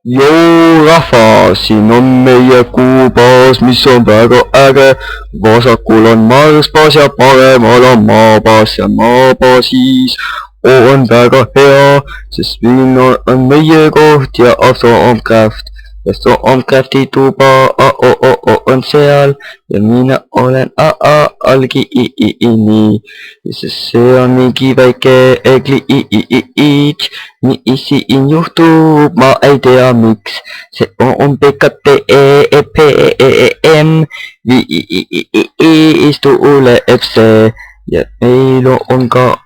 Joo rahvas, siin on meie kuubaas, mis on väga äge. Vasakul on Marsbaas ja paremal on Maabaas ja Maabaasis on väga hea, sest siin on meie koht ja Aso on Craft. Ja Aso on Crafti tuba, on seal ja mina olen algi sest see on mingi väike kliits, mis siin juhtub, ma ei tea miks. See on PKTEPM, viis tuleb see ja meil on ka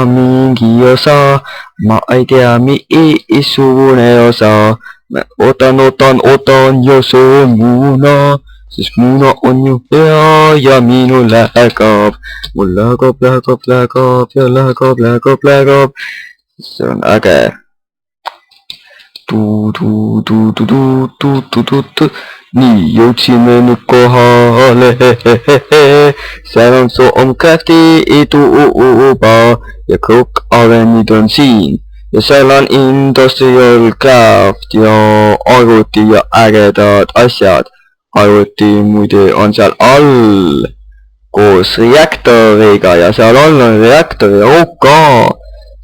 mingi osa, ma ei tea missugune osa. Ma ootan ja söön muuna, sest muuna on ju hea ja minul läheb. Mul läheb. See on äge. Nii, jõudsime nüüd kohale. Seal on Soomcrafti tuba ja Crook Avenid on siin. Ja seal on Industrial Craft ja arvuti ja ägedad asjad. Arvuti muide on seal all koos reaktoriga ja seal all on reaktori OK,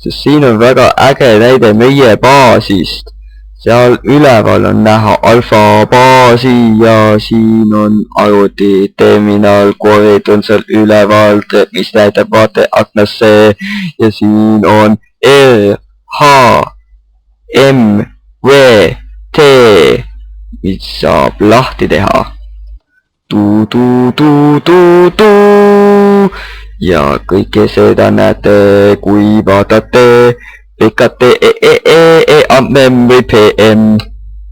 sest siin on väga äge näide meie baasist. Seal üleval on näha alfa baasi ja siin on arvuti terminal, korid on seal üleval, mis näitab vaateaknasse ja siin on RHMVT, mis saab lahti teha. Ja kõike seda näete, kui vaatate PKTEPM.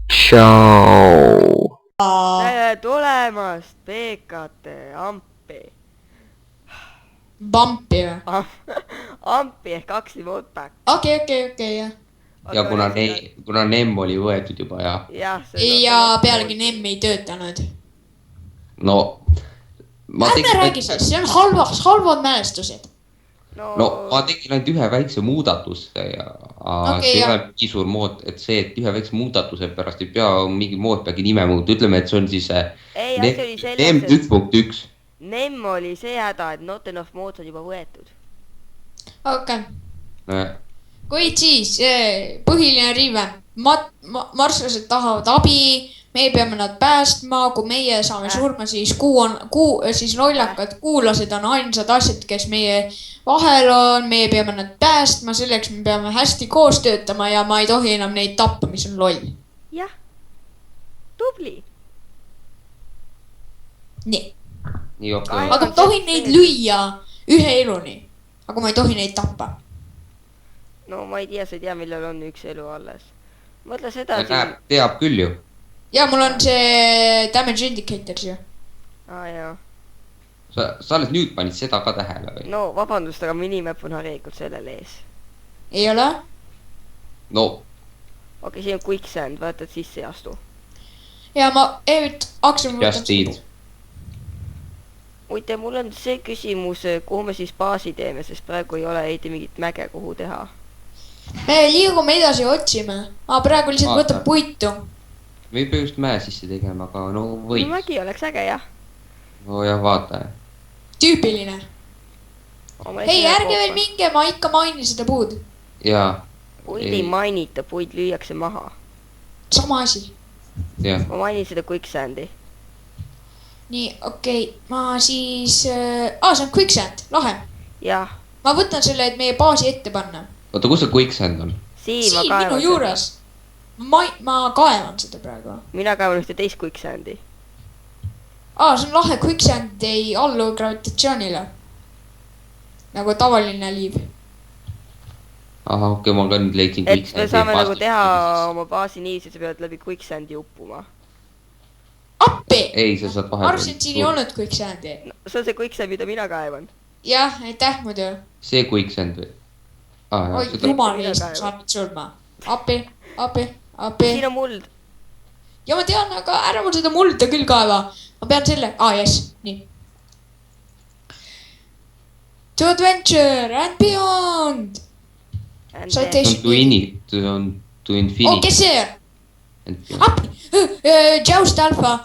Tšau. Tere tulemast PKT Ampi. Bumpi või? Ampi ehk Aksli Moodback. Okei, jah. Ja kuna NEM oli võetud juba ja pealegi NEM ei töötanud. No ärme räägi sellest, see on halvad mälestused. No ma tegin ainult ühe väikse muudatuse ja see ei ole mingi suur mood, et see, et ühe väikse muudatuse pärast ei pea mingi moodbagi nime muuta, ütleme, et see on siis NEM 1.1. NEM oli see häda, et not enough mods on juba võetud. Okei. Kuid siis põhiline riive. Marslased tahavad abi, meie peame nad päästma, kui meie saame surma, siis siis lollakad kuulased on ainsad asjad, kes meie vahel on, meie peame nad päästma, selleks me peame hästi koos töötama ja ma ei tohi enam neid tappa, mis on loll. Jah, tubli. Nii. Okay. Aga ma tohin neid lüüa ühe eluni, aga ma ei tohi neid tappa. No ma ei tea, sa ei tea, millal on üks elu alles. Mõtle seda teab küll ju. Ja mul on see damage indicator siia. Jaa. Sa alles nüüd panid seda ka tähele või? No vabandust, aga minimap on harelikult sellel ees. Ei ole? No. Okei, siin on quicksand, vaatad sisse ja astu. Ja ma Aksel Just eat. Muide, mul on see küsimus, kuhu me siis baasi teeme, sest praegu ei ole eiti mingit mäge, kuhu teha. Me liigume edasi otsime. Praegu lihtsalt võtab puitu. Me ei pea just mäe sisse tegema, aga no võib. Mägi oleks äge, jah. No jah, vaata. Tüüpiline. Hei, ärge veel minge, ma ikka mainin seda puud. Jaa. Puid ei mainita, puid lüüakse maha. Sama asi. Ma mainin seda quicksandi. Nii, okei. Ma siis... see on quicksand, lahe. Jah. Ma võtan selle, et meie baasi ette panna. Oota, kus see quicksand on? Siin minu juures. Ma kaevan seda praegu. Mina kaevan ühte teist quicksandi. See on lahe, quicksand ei allu gravitatsioonile. Nagu tavaline liiv. Okei, ma ka nüüd leidsin quicksandi. Et me saame nagu teha oma baasi nii, et sa pead läbi quicksandi uppuma. Appi! Ei, sa saad vahepeal. Arvsin, et siin ei olnud quicksandi. See on see quicksand, mida mina kaevan. Jah, aitäh muidu. See quicksand või? Oi, jumal eest, saan nüüd surma. Appi. Siin on muld. Ja ma tean, aga ära mul seda mulda küll kaeva. Ma pean selle, jess, nii. To adventure and beyond. To infinity. Kes see on? appi, Joust alfa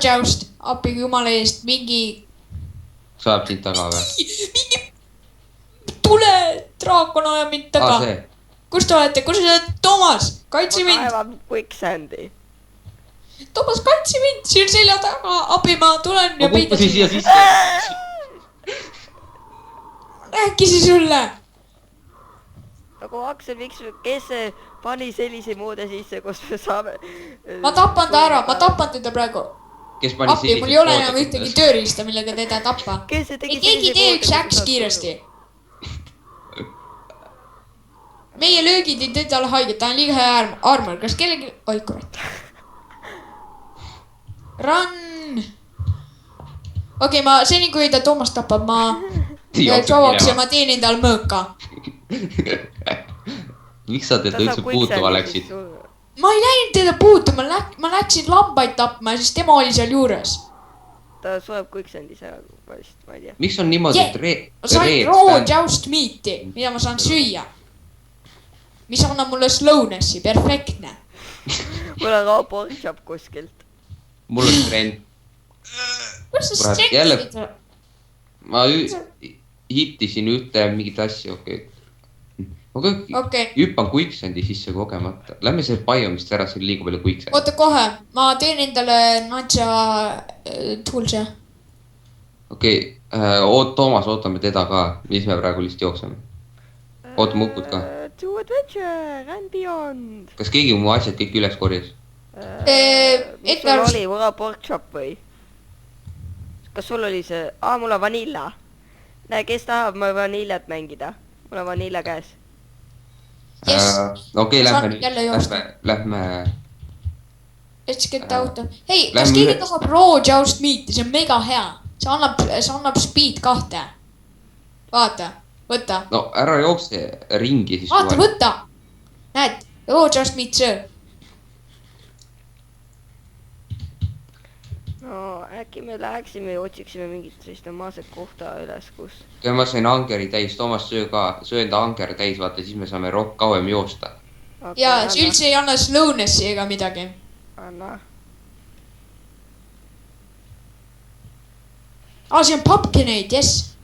Joust, appi jumala eest, mingi saab sind taga või? tule, draakon ajab mind taga. Kus te olete, kus te olete, Toomas, kaitse mind. Ma kaevan quicksandi. Toomas, kaitse mind, siin selja taga, abi, ma tulen ja peidan siia sisse. Rääkisi sulle. Nagu Aksel, kes pani sellise moode sisse, kus me saame... Ma tapan ta ära, ma tapan teda praegu. Kes pani appi, mul ei ole enam ühtegi tööriista, millega teda tappa. Ei keegi tee üks äks kiiresti. Meie löögid ei tee talle haiget, ta on liiga hea armor. Kas kellegi... Oi, kurat. Run! Okei, ma seni kui ta Toomas tapab, ma sovaks ja ma teenin tal mõõka. Miks sa teda üldse puutuma läksid? Ma ei läinud teda puutuma, ma läksin lambaid tapma ja siis tema oli seal juures. Ta soeb quicksandis ära, vist, ma ei tea. Miks on niimoodi, et ma sain raw joust meat'i, mida ma saan süüa. Mis annab mulle slowness'i, perfektne. Mul on raw pork chop kuskilt. Mul on trend. Kus sa strength'id? Ma hittisin ühte mingit asja, okei. Hüppan quicksandi sisse kogemata. Lähme see biomist ära, see on liiga palju quicksand. Oota kohe, ma teen endale natsa tools'e. Okei, Toomas, ootame teda ka, mis me praegu lihtsalt jookseme. Ootame Ukut ka. To adventure and beyond. Kas keegi mu asjad kõik üles korjas? Mis sul oli, mul on pork chop või? Kas sul oli see? Mul on vanilla. Näe, kes tahab ma vaniljat mängida? Mul on vanilla käes. Okei, lähme. Let's get out. Hei, kas keegi tahab raw joust meat'i, see on mega hea. See annab speed 2. Vaata, võta. No ära jookse ringi siis. Vaata, võta. Näed, raw joust meat söö. No äkki me läheksime ja otsiksime mingit sellist normaalset kohta üles, kus... Ma sain angeri täis, Toomas söö enda anger täis, vaata, siis me saame kauem joosta. Ja see üldse ei anna slowness'i ega midagi. Anna. See on pumpkinade, yes.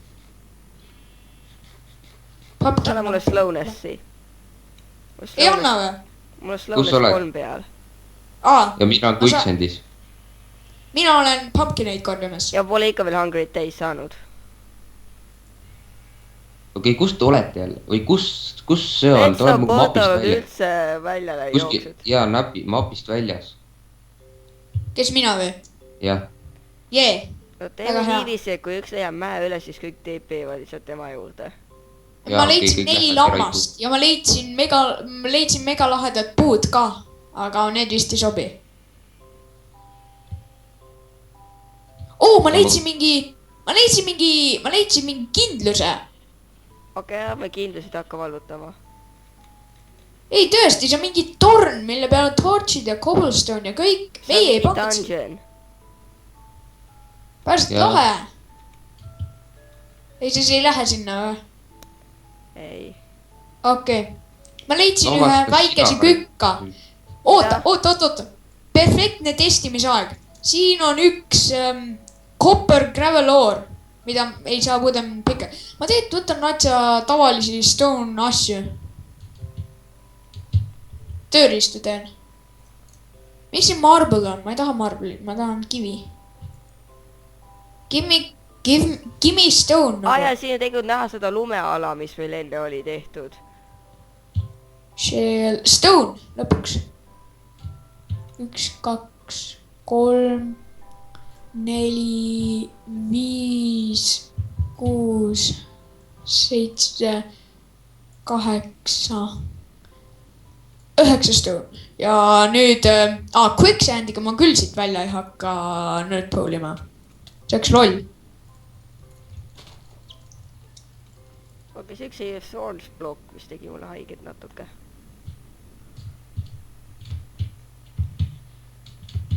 Anna mulle slowness'i. Ei anna või? Mul on slowness 3 peal. Ja mina on quicksandis. Mina olen pumpkinade korjamas. Ja pole ikka veel hungry'd täis saanud. Okei, kus te olete jälle? Või kus see on? Ta on mapist üldse välja jooksud. Jaa, mapist väljas. Kes mina või? Jah. Jee. Teeme niiviisi, et kui üks leiab mäe üle, siis kõik TP-vad lihtsalt tema juurde. Ma leidsin 4 lammast ja ma leidsin mega lahedat puud ka. Aga need vist ei sobi. Ma leidsin mingi kindluse. Okei, me kindlusid hakka valutama. Ei, tõesti, see on mingi torn, mille peal on torchid ja cobblestone ja kõik. Meie ei pakkunud. Pärast lahe. Ei, siis ei lähe sinna või? Ei. Okei. Ma leidsin ühe väikese kükka. Oota. Perfektne testimisaeg. Siin on üks copper gravel ore, mida ei saa muudem pikka. Ma võtan natsa tavalisi stone asju. Tööriistu teen. Miks siin marble on? Ma ei taha marble'it, ma tahan kivi. Give me stone. Ja siin on tegelikult näha seda lumeala, mis meil enne oli tehtud. Stone lõpuks. 1, 2, 3, 4, 5, 6, 7, 8, 9 stone. Ja nüüd quicksandiga ma küll siit välja ei hakka nerdpoolima. See oleks loll. Okei, see üks ei thorns block, mis tegi mulle haiget natuke.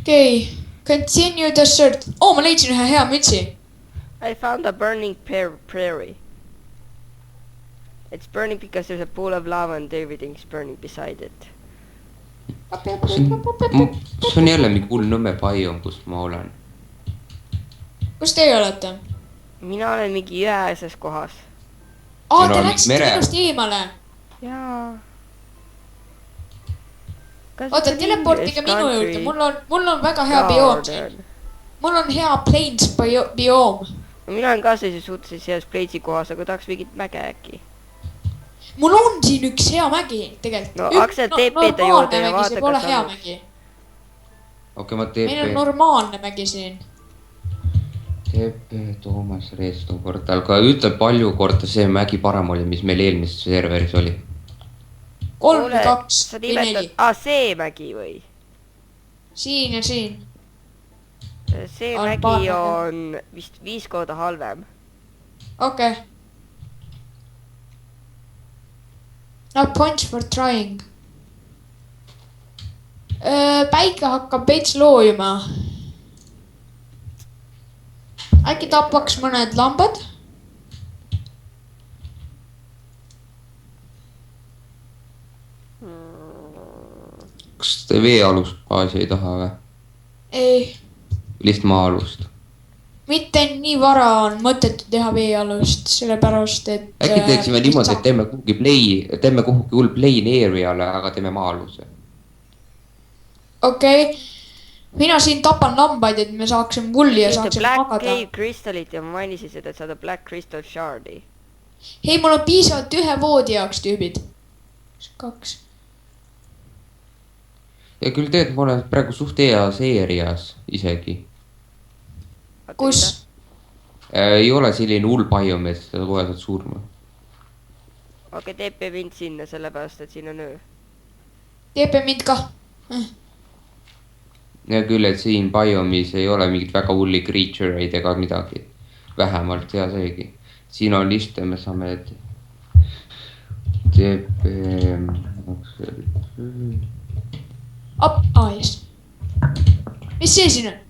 Okei, continue the search. Ma leidsin ühe hea mütsi. I found a burning prairie. It's burning because there's a pool of lava and everything's burning beside it. see on jälle mingi hull Nõmme biom, kus ma olen. kus teie olete? mina olen mingi jõeses kohas. Te läksite minust eemale. jaa. oota, teleportige minu juurde, mul on väga hea bioom. mul on hea plains bioom. mina olen ka sellises suhteliselt heas plainsi kohas, aga tahaks mingit mäge äkki. mul on siin üks hea mägi tegelikult. no Aksel TP-da juurde ja vaata, kas hea mägi. okei, ma TP. meil on normaalne mägi siin. TP Toomas Reesto portaal, aga ütle palju korda see mägi parem oli, mis meil eelmises serveris oli. 3, 2 või 4. see mägi või? siin ja siin. see mägi on vist 5 korda halvem. okei. No points for trying. Päike hakkab veits loojuma. Äkki tapaks mõned lambad? Kas te veealust baasi ei taha või? Ei. Lihtsalt maa-alust? Mitte nii vara on mõttetu teha veealust, sellepärast et... Äkki teeksime niimoodi, et teeme kuhugi hull plain area'le, aga teeme maa-aluse. Okei. Mina siin tapan lambaid, et me saaksime vulli ja saaksime Black magada. Cave Crystallit ja ma mainisin seda, et saada Black Crystal Shardi. Hei, mul on piisavalt ühe voodi jaoks tüübid. 2. Ja küll teed, ma olen praegu suht heas areas isegi. Kus? Ei ole selline hull biom, et seda kohe saad surma. Okei, teepe mind sinna, sellepärast, et siin on öö. Teepe mind ka. Ja küll, et siin biomis ei ole mingit väga hulli creature'id ega midagi. Vähemalt hea seegi. Siin on liste, me saame TP... Yes. Mis see siin on?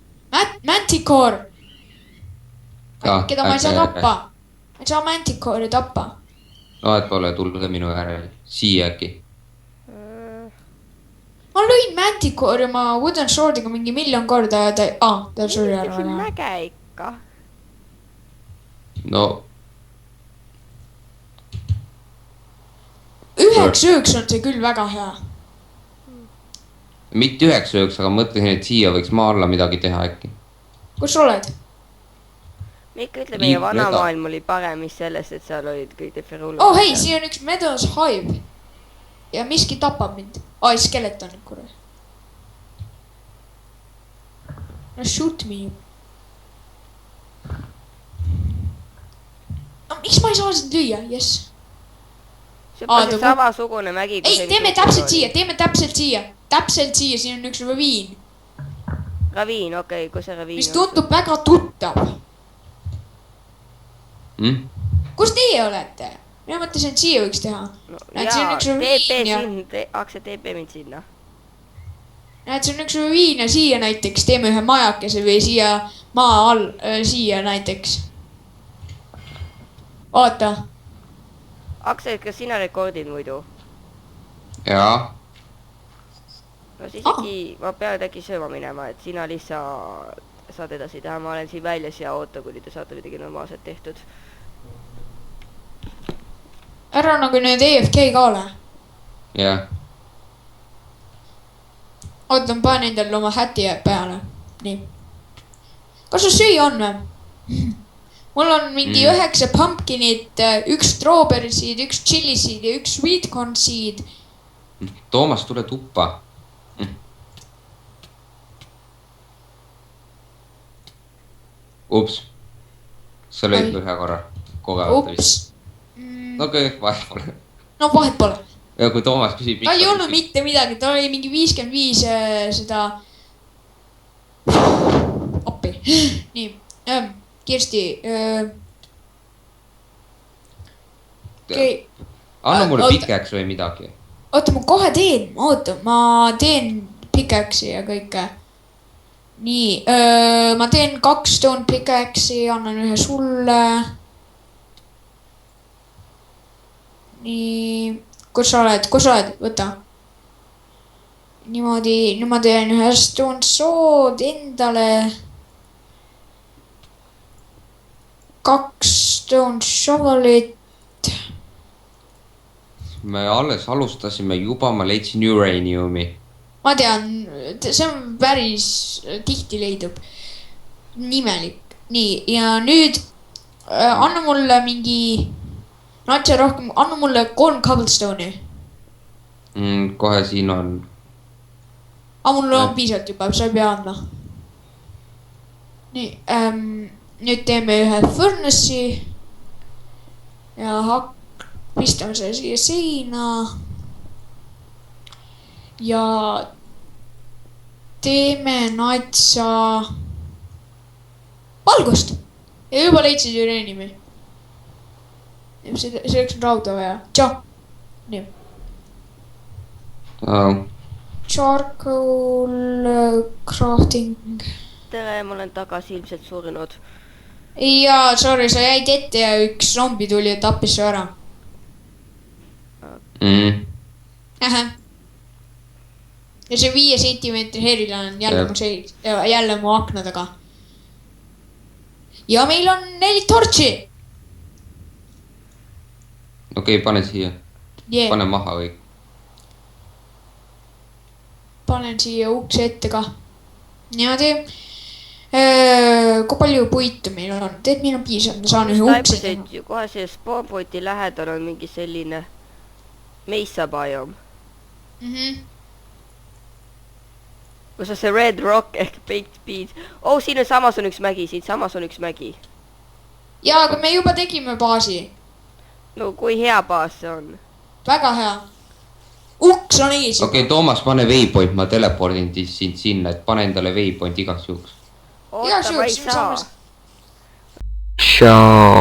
Manticore. Keda ma ei saa tappa. Ma ei saa Manticore'i tappa. No, et pole tulnud minu järel. Siia äkki. Ma lõin Manticore ja ma Wooden Swordiga mingi miljon korda ja ta suri ära. Siin mäge ikka. No. 9 ööks on see küll väga hea. Mitte 9 ööks, aga mõtlesin, et siia võiks maa alla midagi teha äkki. Kus oled? Me ikka ütle, meie vana maailm oli parem, mis sellest, et seal olid kõik deferulud. Oh hei, siin on üks Meadows Hive. Ja miski tapab mind. Skeletonid, kuule. No shoot me. No, miks ma ei saa sind lüüa? Yes. See on see samasugune mägi. Ei, teeme täpselt siia. Täpselt siia, siin on üks raviin. Raviin, okei, kus see raviin on? Mis tundub väga tuttav. Kus teie olete? Mina mõtlesin, et siia võiks teha. Näed, see on üks raviin ja... Akse TP mind sinna. Näed, see on üks raviin ja siia näiteks teeme ühe majakese või siia maa all, siia näiteks. Oota. Aksel, kas sina rekordid muidu? Jaa. No siis äkki ma pean äkki sööma minema, et sina lihtsalt saad edasi teha. Ma olen siin väljas ja oota, kuni te saate midagi normaalselt tehtud. Ära nagu nüüd EFK ka ole. Jah. Oota, ma panen endale oma häti peale. Nii. Kas sul süüa on või? Mul on mingi 9 pumpkinit, 1 strawberry seed, 1 chili seed ja 1 sweet corn seed. Toomas, tule tuppa. Ups. Sa lõid ühe korra. Ups. Okei, vahet pole. No vahet pole. Ja kui Toomas küsib... Ta ei olnud mitte midagi, ta oli mingi 55 seda... Appi. Nii, Kirsti... Anna mulle pikeks või midagi. Oota, ma kohe teen. Oota, ma teen pikeksi ja kõike. Nii, ma teen 2 stone pikeksi, annan ühe sulle. Nii, kus sa oled, võta. niimoodi, nüüd ma teen ühe stone sword endale. 2 stone shovelit. me alles alustasime juba, ma leidsin uraniumi. Ma tean, see on päris tihti leidub. Nimelik. Nii, ja nüüd anna mulle mingi natsa rohkem, anna mulle 3 cobblestone'i. Kohe siin on. Mul on piisavalt juba, sa ei pea andma. Nii, nüüd teeme ühe furnace'i. Ja pistame selle siia seina. Ja teeme natsa valgust. Ja juba leidsid uraniumi. Selleks on rauda vaja. Tšau. Nii. Charcoal crafting. tere, ma olen tagasi ilmselt surnud. Jaa, sorry, sa jäid ette ja üks zombi tuli ja tappis su ära. Ja see 5 sentimeetri heril on jälle mu akna taga. Ja meil on 4 tortsi. Okei, pane siia. Pane maha kõik. Panen siia ukse ette ka. Niimoodi. Kui palju puitu meil on? Teed, meil on piisavalt, ma saan ühe ukse teha. Kohe see spawnpointi lähedal on mingi selline mesa biome. Kus on see red rock ehk baked beans. Siin on samas on üks mägi, siin samas on üks mägi. Jaa, aga me juba tegime baasi. No kui hea baas see on? Väga hea. Uks on ees. Okei, Toomas, pane waypoint, ma telepordin sind sinna, et pane endale waypoint igaks juhuks. Oota, ma ei saa. Tšau.